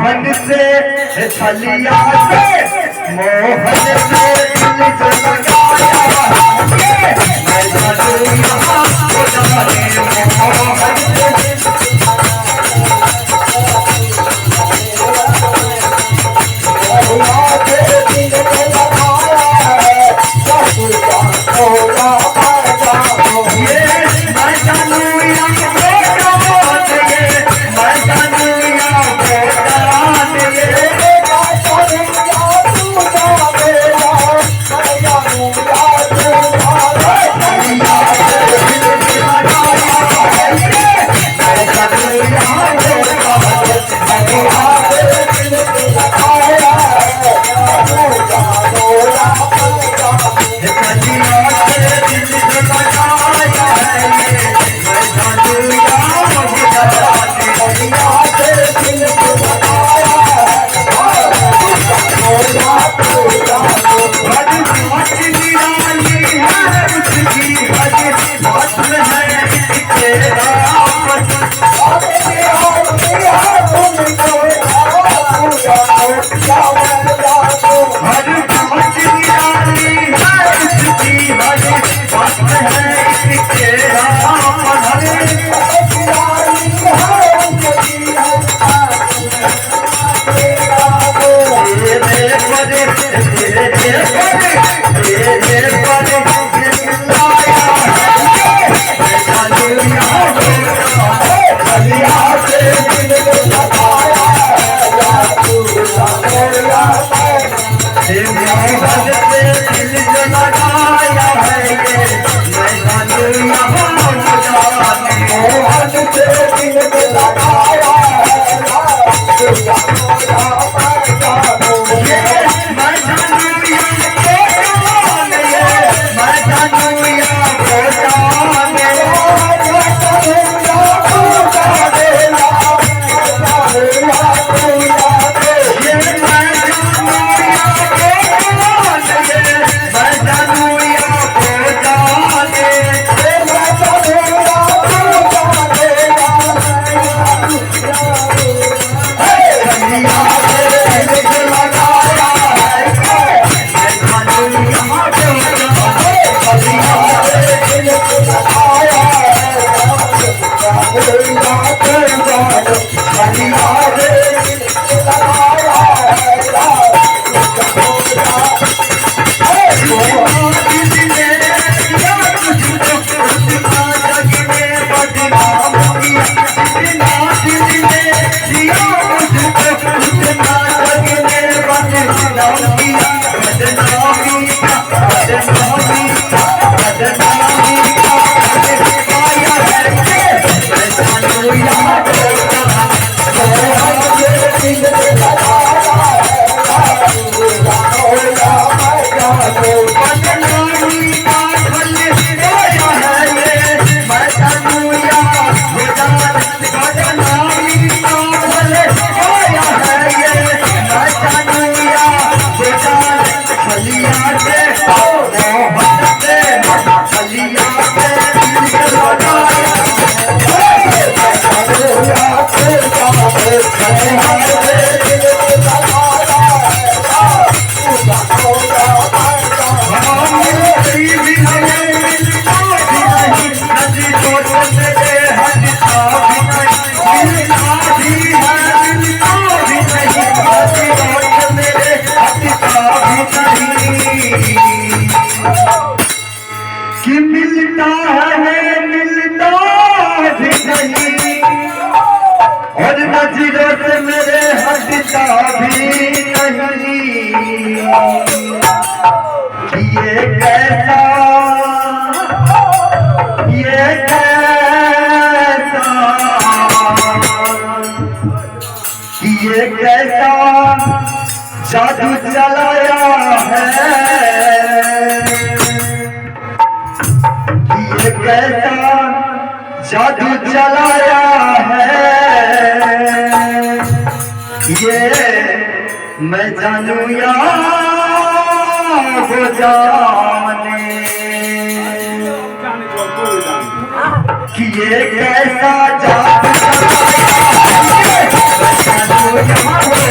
मोहन से छलिया से मोहन से दिल जो लगाया मैं जादू यहाँ हो जाने मोहन से कि मिलता है मिलता भी नहीं और नजरों से मेरे हटता भी नहीं कि ये कैसा कि ये कैसा जादू चलाया है कैसा जादू चलाया है ये मैं जानू या वो जाने कि ये कैसा जादू चलाया है मैं जानू या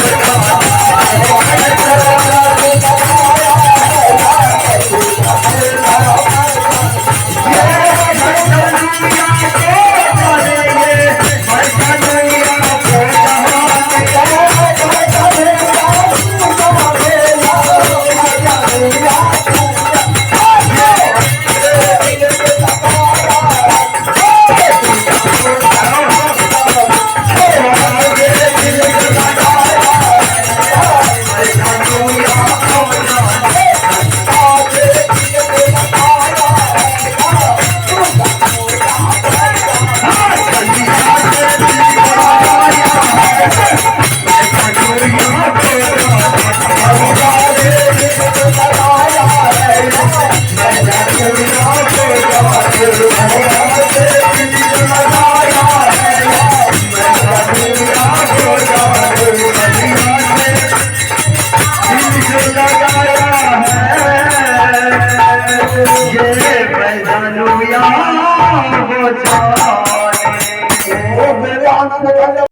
ये मैं जानू या वो जाने। ओ मेरे आनंद